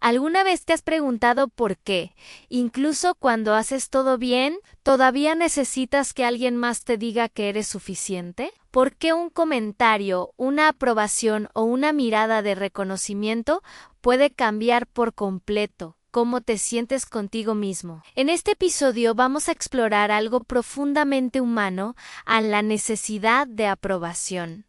¿Alguna vez te has preguntado por qué, incluso cuando haces todo bien, todavía necesitas que alguien más te diga que eres suficiente? ¿Por qué un comentario, una aprobación o una mirada de reconocimiento puede cambiar por completo cómo te sientes contigo mismo? En este episodio vamos a explorar algo profundamente humano, a la necesidad de aprobación.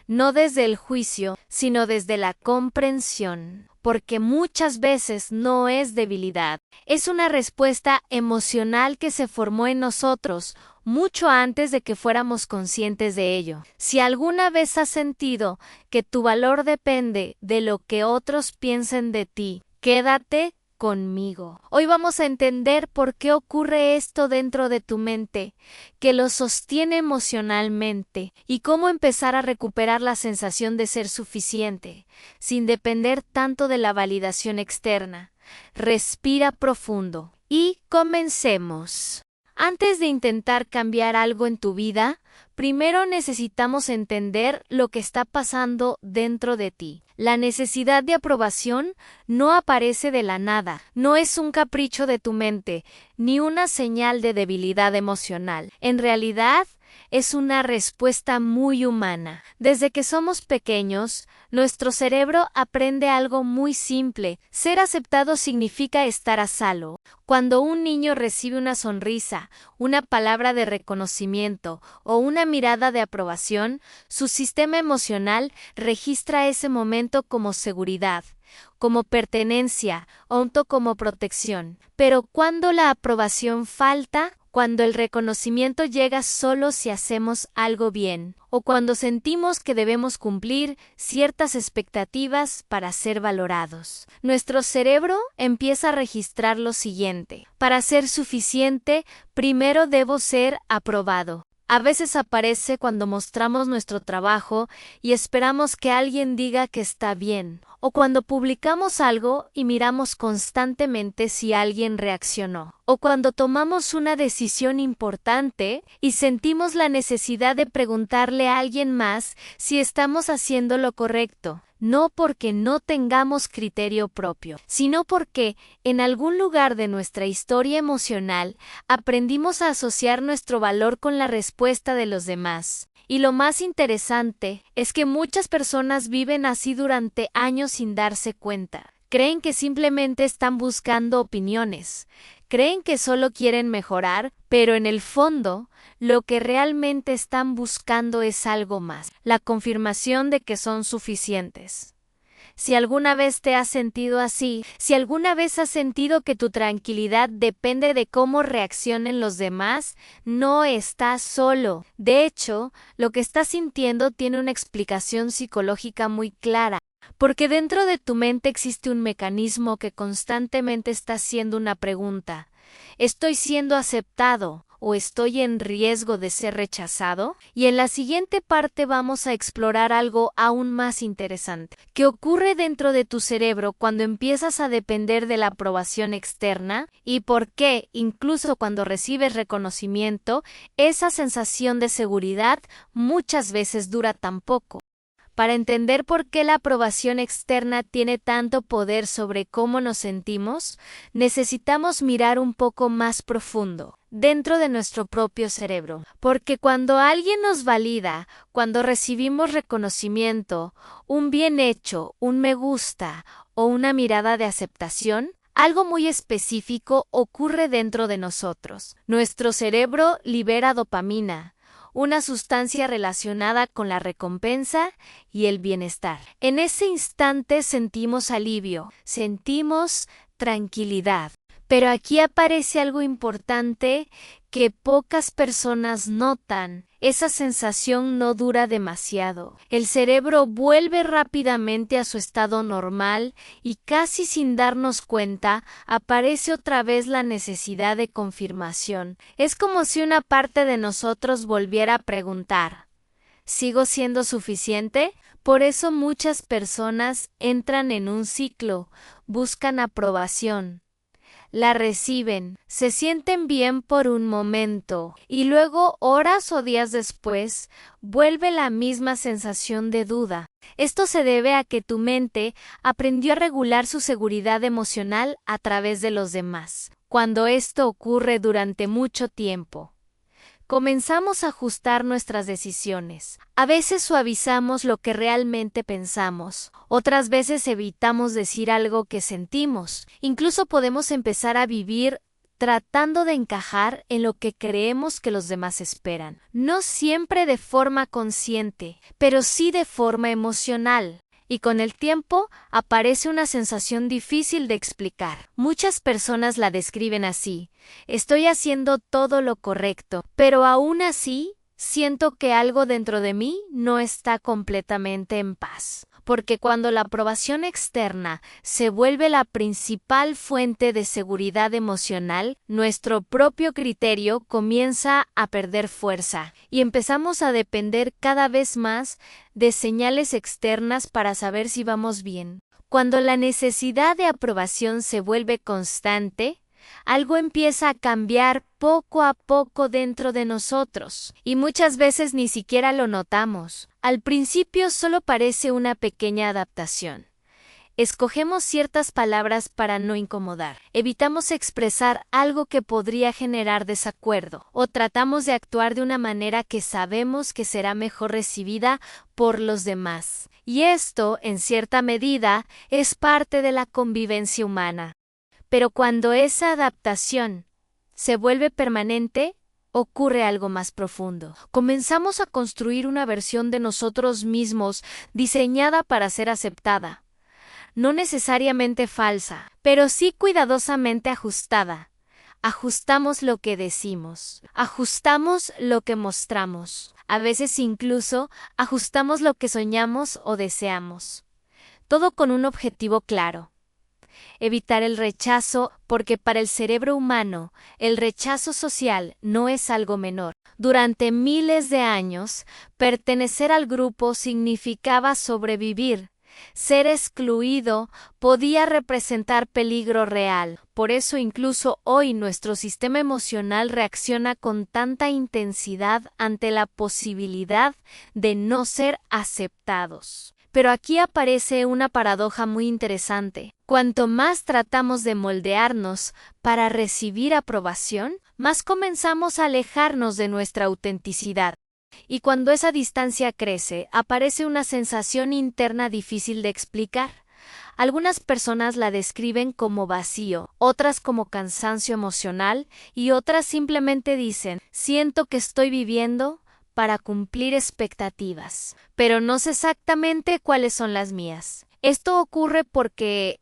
No desde el juicio, sino desde la comprensión, porque muchas veces no es debilidad, es una respuesta emocional que se formó en nosotros mucho antes de que fuéramos conscientes de ello. Si alguna vez has sentido que tu valor depende de lo que otros piensen de ti, quédate conmigo. Hoy vamos a entender por qué ocurre esto dentro de tu mente, que lo sostiene emocionalmente, y cómo empezar a recuperar la sensación de ser suficiente, sin depender tanto de la validación externa. Respira profundo y comencemos. Antes de intentar cambiar algo en tu vida, primero necesitamos entender lo que está pasando dentro de ti. La necesidad de aprobación no aparece de la nada, no es un capricho de tu mente, ni una señal de debilidad emocional. En realidad, es una respuesta muy humana. Desde que somos pequeños, nuestro cerebro aprende algo muy simple. Ser aceptado significa estar a salvo. Cuando un niño recibe una sonrisa, una palabra de reconocimiento o una mirada de aprobación, su sistema emocional registra ese momento como seguridad, como pertenencia o como protección. Pero cuando la aprobación falta, cuando el reconocimiento llega solo si hacemos algo bien, o cuando sentimos que debemos cumplir ciertas expectativas para ser valorados, nuestro cerebro empieza a registrar lo siguiente: para ser suficiente, primero debo ser aprobado. A veces aparece cuando mostramos nuestro trabajo y esperamos que alguien diga que está bien, o cuando publicamos algo y miramos constantemente si alguien reaccionó, o cuando tomamos una decisión importante y sentimos la necesidad de preguntarle a alguien más si estamos haciendo lo correcto. No porque no tengamos criterio propio, sino porque en algún lugar de nuestra historia emocional aprendimos a asociar nuestro valor con la respuesta de los demás. Y lo más interesante es que muchas personas viven así durante años sin darse cuenta. Creen que simplemente están buscando opiniones, creen que solo quieren mejorar, pero en el fondo, lo que realmente están buscando es algo más: la confirmación de que son suficientes. Si alguna vez te has sentido así, si alguna vez has sentido que tu tranquilidad depende de cómo reaccionen los demás, no estás solo. De hecho, lo que estás sintiendo tiene una explicación psicológica muy clara. Porque dentro de tu mente existe un mecanismo que constantemente está haciendo una pregunta: ¿estoy siendo aceptado o estoy en riesgo de ser rechazado? Y en la siguiente parte vamos a explorar algo aún más interesante, que ocurre dentro de tu cerebro cuando empiezas a depender de la aprobación externa, y por qué, incluso cuando recibes reconocimiento, esa sensación de seguridad muchas veces dura tan poco. Para entender por qué la aprobación externa tiene tanto poder sobre cómo nos sentimos, necesitamos mirar un poco más profundo, dentro de nuestro propio cerebro. Porque cuando alguien nos valida, cuando recibimos reconocimiento, un bien hecho, un me gusta o una mirada de aceptación, algo muy específico ocurre dentro de nosotros. Nuestro cerebro libera dopamina, una sustancia relacionada con la recompensa y el bienestar. En ese instante sentimos alivio, sentimos tranquilidad. Pero aquí aparece algo importante que pocas personas notan. Esa sensación no dura demasiado. El cerebro vuelve rápidamente a su estado normal y, casi sin darnos cuenta, aparece otra vez la necesidad de confirmación. Es como si una parte de nosotros volviera a preguntar: ¿sigo siendo suficiente? Por eso muchas personas entran en un ciclo, buscan aprobación, la reciben, se sienten bien por un momento, y luego, horas o días después, vuelve la misma sensación de duda. Esto se debe a que tu mente aprendió a regular su seguridad emocional a través de los demás. Cuando esto ocurre durante mucho tiempo, comenzamos a ajustar nuestras decisiones. A veces suavizamos lo que realmente pensamos. Otras veces evitamos decir algo que sentimos. Incluso podemos empezar a vivir tratando de encajar en lo que creemos que los demás esperan. No siempre de forma consciente, pero sí de forma emocional. Y con el tiempo aparece una sensación difícil de explicar. Muchas personas la describen así: estoy haciendo todo lo correcto, pero aún así siento que algo dentro de mí no está completamente en paz. Porque cuando la aprobación externa se vuelve la principal fuente de seguridad emocional, nuestro propio criterio comienza a perder fuerza y empezamos a depender cada vez más de señales externas para saber si vamos bien. Cuando la necesidad de aprobación se vuelve constante, algo empieza a cambiar poco a poco dentro de nosotros, y muchas veces ni siquiera lo notamos. Al principio solo parece una pequeña adaptación. Escogemos ciertas palabras para no incomodar, evitamos expresar algo que podría generar desacuerdo, o tratamos de actuar de una manera que sabemos que será mejor recibida por los demás. Y esto, en cierta medida, es parte de la convivencia humana. Pero cuando esa adaptación se vuelve permanente, ocurre algo más profundo. Comenzamos a construir una versión de nosotros mismos diseñada para ser aceptada. No necesariamente falsa, pero sí cuidadosamente ajustada. Ajustamos lo que decimos, ajustamos lo que mostramos. A veces incluso ajustamos lo que soñamos o deseamos. Todo con un objetivo claro: evitar el rechazo, porque para el cerebro humano, el rechazo social no es algo menor. Durante miles de años, pertenecer al grupo significaba sobrevivir. Ser excluido podía representar peligro real. Por eso incluso hoy nuestro sistema emocional reacciona con tanta intensidad ante la posibilidad de no ser aceptados. Pero aquí aparece una paradoja muy interesante. Cuanto más tratamos de moldearnos para recibir aprobación, más comenzamos a alejarnos de nuestra autenticidad. Y cuando esa distancia crece, aparece una sensación interna difícil de explicar. Algunas personas la describen como vacío, otras como cansancio emocional, y otras simplemente dicen: siento que estoy viviendo para cumplir expectativas, pero no sé exactamente cuáles son las mías. Esto ocurre porque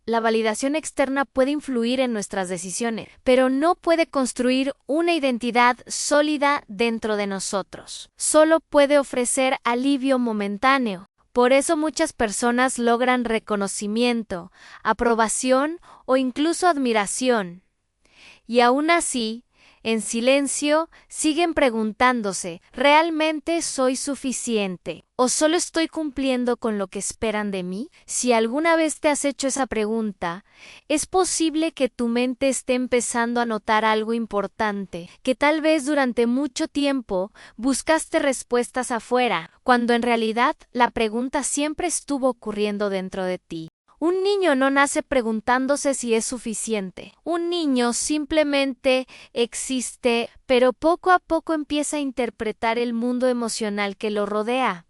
la validación externa puede influir en nuestras decisiones, pero no puede construir una identidad sólida dentro de nosotros. Solo puede ofrecer alivio momentáneo. Por eso muchas personas logran reconocimiento, aprobación o incluso admiración. Y aún así, en silencio, siguen preguntándose: ¿realmente soy suficiente? ¿O solo estoy cumpliendo con lo que esperan de mí? Si alguna vez te has hecho esa pregunta, es posible que tu mente esté empezando a notar algo importante, que tal vez durante mucho tiempo buscaste respuestas afuera, cuando en realidad la pregunta siempre estuvo ocurriendo dentro de ti. Un niño no nace preguntándose si es suficiente. Un niño simplemente existe, pero poco a poco empieza a interpretar el mundo emocional que lo rodea.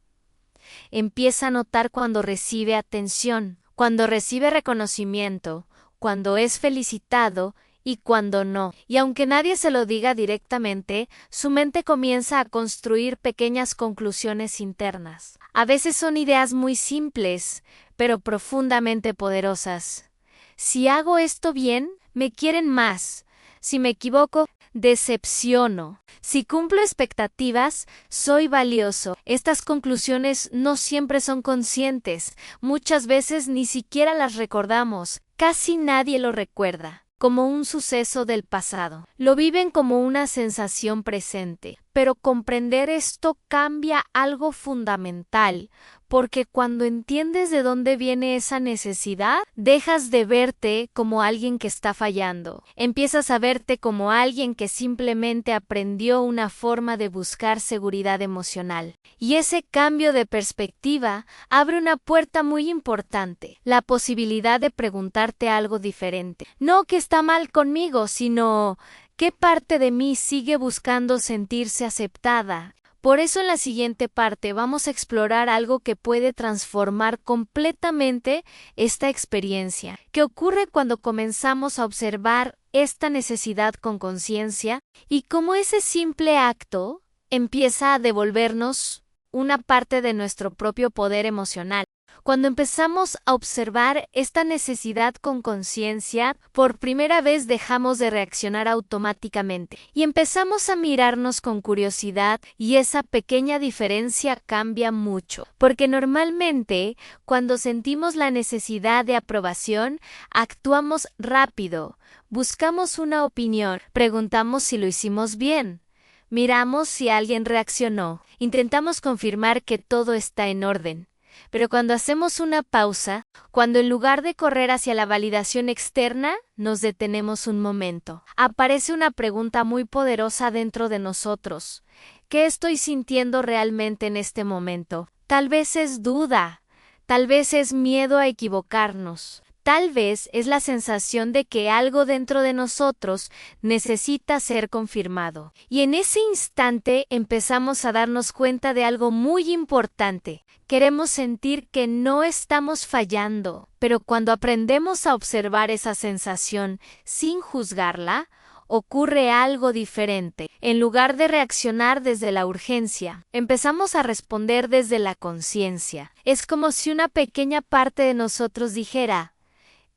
Empieza a notar cuando recibe atención, cuando recibe reconocimiento, cuando es felicitado y cuando no. Y aunque nadie se lo diga directamente, su mente comienza a construir pequeñas conclusiones internas. A veces son ideas muy simples, pero profundamente poderosas. Si hago esto bien, me quieren más. Si me equivoco, decepciono. Si cumplo expectativas, soy valioso. Estas conclusiones no siempre son conscientes. Muchas veces ni siquiera las recordamos. Casi nadie lo recuerda como un suceso del pasado. Lo viven como una sensación presente, Pero comprender esto cambia algo fundamental, porque cuando entiendes de dónde viene esa necesidad, dejas de verte como alguien que está fallando. Empiezas a verte como alguien que simplemente aprendió una forma de buscar seguridad emocional. Y ese cambio de perspectiva abre una puerta muy importante, la posibilidad de preguntarte algo diferente. No qué está mal conmigo, sino ¿qué parte de mí sigue buscando sentirse aceptada? Por eso en la siguiente parte vamos a explorar algo que puede transformar completamente esta experiencia, que ocurre cuando comenzamos a observar esta necesidad con conciencia y cómo ese simple acto empieza a devolvernos una parte de nuestro propio poder emocional. Cuando empezamos a observar esta necesidad con conciencia, por primera vez dejamos de reaccionar automáticamente y empezamos a mirarnos con curiosidad, y esa pequeña diferencia cambia mucho, porque normalmente cuando sentimos la necesidad de aprobación, actuamos rápido, buscamos una opinión, preguntamos si lo hicimos bien. Miramos si alguien reaccionó, intentamos confirmar que todo está en orden. Pero cuando hacemos una pausa, cuando en lugar de correr hacia la validación externa, nos detenemos un momento, aparece una pregunta muy poderosa dentro de nosotros. ¿Qué estoy sintiendo realmente en este momento? Tal vez es duda, tal vez es miedo a equivocarnos. Tal vez es la sensación de que algo dentro de nosotros necesita ser confirmado. Y en ese instante empezamos a darnos cuenta de algo muy importante. Queremos sentir que no estamos fallando, pero cuando aprendemos a observar esa sensación sin juzgarla, ocurre algo diferente. En lugar de reaccionar desde la urgencia, empezamos a responder desde la conciencia. Es como si una pequeña parte de nosotros dijera: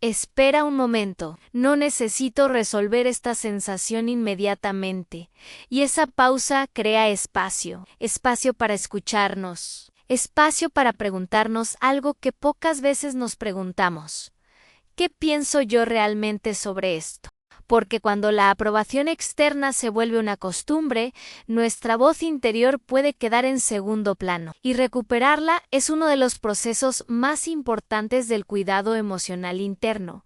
espera un momento, no necesito resolver esta sensación inmediatamente. Y esa pausa crea espacio, espacio para escucharnos, espacio para preguntarnos algo que pocas veces nos preguntamos. ¿Qué pienso yo realmente sobre esto? Porque cuando la aprobación externa se vuelve una costumbre, nuestra voz interior puede quedar en segundo plano, y recuperarla es uno de los procesos más importantes del cuidado emocional interno.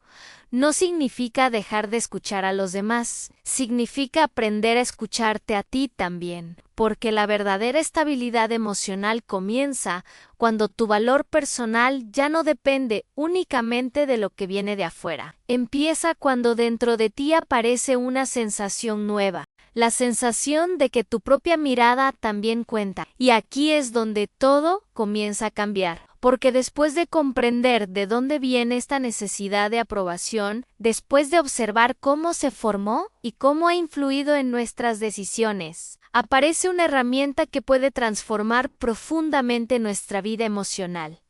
No significa dejar de escuchar a los demás, significa aprender a escucharte a ti también, porque la verdadera estabilidad emocional comienza cuando tu valor personal ya no depende únicamente de lo que viene de afuera. Empieza cuando dentro de ti aparece una sensación nueva, la sensación de que tu propia mirada también cuenta. Y aquí es donde todo comienza a cambiar. Porque después de comprender de dónde viene esta necesidad de aprobación, después de observar cómo se formó y cómo ha influido en nuestras decisiones, aparece una herramienta que puede transformar profundamente nuestra vida emocional: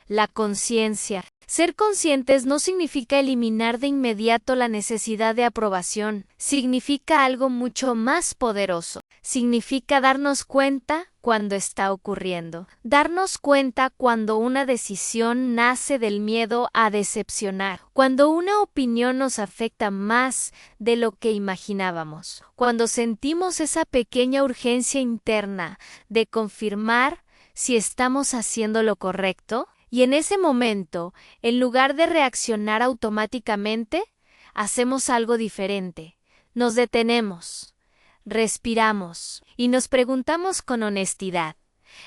la conciencia. Ser conscientes no significa eliminar de inmediato la necesidad de aprobación, significa algo mucho más poderoso. Significa darnos cuenta cuando está ocurriendo, darnos cuenta cuando una decisión nace del miedo a decepcionar, cuando una opinión nos afecta más de lo que imaginábamos, cuando sentimos esa pequeña urgencia interna de confirmar si estamos haciendo lo correcto. Y en ese momento, en lugar de reaccionar automáticamente, hacemos algo diferente. Nos detenemos, respiramos y nos preguntamos con honestidad: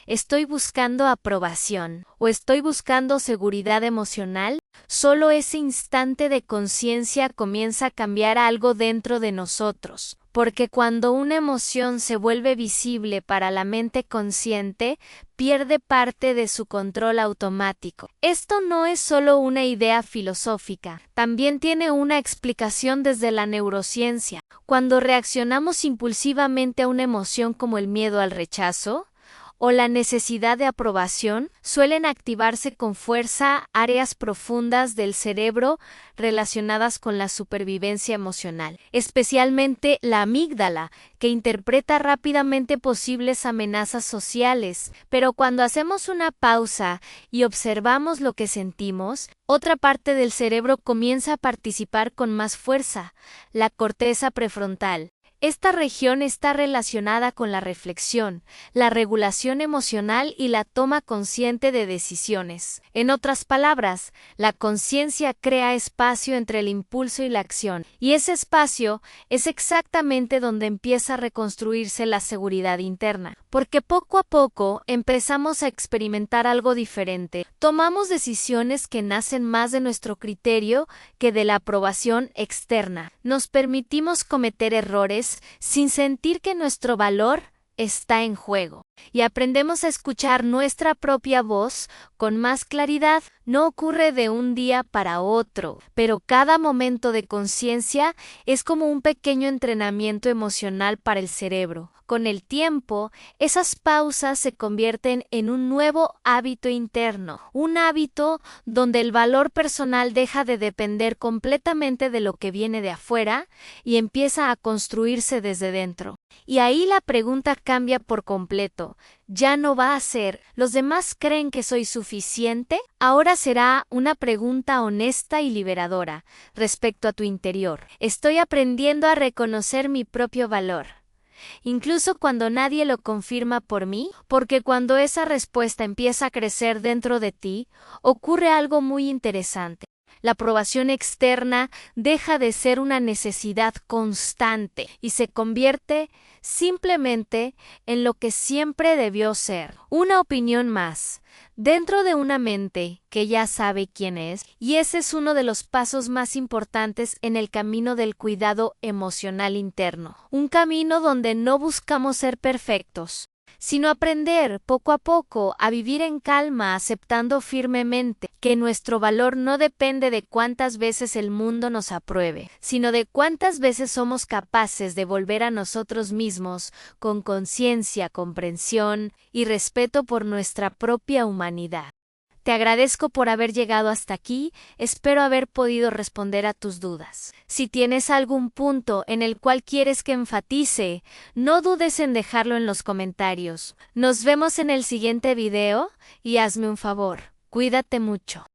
¿estoy buscando aprobación o estoy buscando seguridad emocional? Solo ese instante de conciencia comienza a cambiar algo dentro de nosotros, porque cuando una emoción se vuelve visible para la mente consciente, pierde parte de su control automático. Esto no es solo una idea filosófica, también tiene una explicación desde la neurociencia. Cuando reaccionamos impulsivamente a una emoción como el miedo al rechazo o la necesidad de aprobación, suelen activarse con fuerza áreas profundas del cerebro relacionadas con la supervivencia emocional, especialmente la amígdala, que interpreta rápidamente posibles amenazas sociales. Pero cuando hacemos una pausa y observamos lo que sentimos, otra parte del cerebro comienza a participar con más fuerza: la corteza prefrontal. Esta región está relacionada con la reflexión, la regulación emocional y la toma consciente de decisiones. En otras palabras, la conciencia crea espacio entre el impulso y la acción, y ese espacio es exactamente donde empieza a reconstruirse la seguridad interna. Porque poco a poco empezamos a experimentar algo diferente. Tomamos decisiones que nacen más de nuestro criterio que de la aprobación externa. Nos permitimos cometer errores sin sentir que nuestro valor está en juego. Y aprendemos a escuchar nuestra propia voz con más claridad. No ocurre de un día para otro, pero cada momento de conciencia es como un pequeño entrenamiento emocional para el cerebro. Con el tiempo, esas pausas se convierten en un nuevo hábito interno, un hábito donde el valor personal deja de depender completamente de lo que viene de afuera y empieza a construirse desde dentro. Y ahí la pregunta cambia por completo. Ya no va a ser, ¿los demás creen que soy suficiente? Ahora será una pregunta honesta y liberadora respecto a tu interior. Estoy aprendiendo a reconocer mi propio valor, incluso cuando nadie lo confirma por mí, porque cuando esa respuesta empieza a crecer dentro de ti, ocurre algo muy interesante. La aprobación externa deja de ser una necesidad constante y se convierte simplemente en lo que siempre debió ser, una opinión más, dentro de una mente que ya sabe quién es, y ese es uno de los pasos más importantes en el camino del cuidado emocional interno, un camino donde no buscamos ser perfectos, sino aprender poco a poco a vivir en calma, aceptando firmemente que nuestro valor no depende de cuántas veces el mundo nos apruebe, sino de cuántas veces somos capaces de volver a nosotros mismos con conciencia, comprensión y respeto por nuestra propia humanidad. Te agradezco por haber llegado hasta aquí, espero haber podido responder a tus dudas. Si tienes algún punto en el cual quieres que enfatice, no dudes en dejarlo en los comentarios. Nos vemos en el siguiente video y hazme un favor, cuídate mucho.